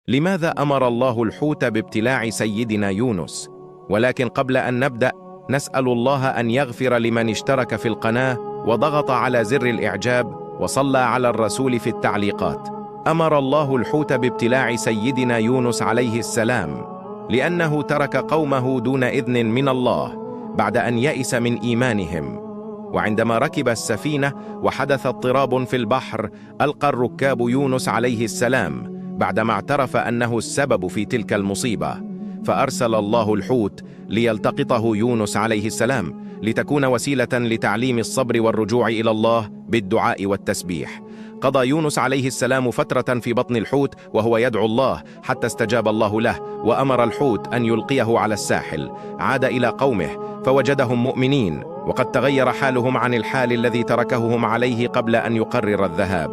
لماذا أمر الله الحوت بابتلاع سيدنا يونس؟ ولكن قبل أن نبدأ نسأل الله أن يغفر لمن اشترك في القناة وضغط على زر الإعجاب وصلى على الرسول في التعليقات. أمر الله الحوت بابتلاع سيدنا يونس عليه السلام لأنه ترك قومه دون إذن من الله بعد أن يئس من إيمانهم. وعندما ركب السفينة وحدث اضطراب في البحر، ألقى الركاب يونس عليه السلام بعدما اعترف أنه السبب في تلك المصيبة، فأرسل الله الحوت ليلتقطه يونس عليه السلام لتكون وسيلة لتعليم الصبر والرجوع إلى الله بالدعاء والتسبيح. قضى يونس عليه السلام فترة في بطن الحوت وهو يدعو الله حتى استجاب الله له، وأمر الحوت أن يلقيه على الساحل. عاد إلى قومه فوجدهم مؤمنين، وقد تغير حالهم عن الحال الذي تركهم عليه قبل أن يقرر الذهاب.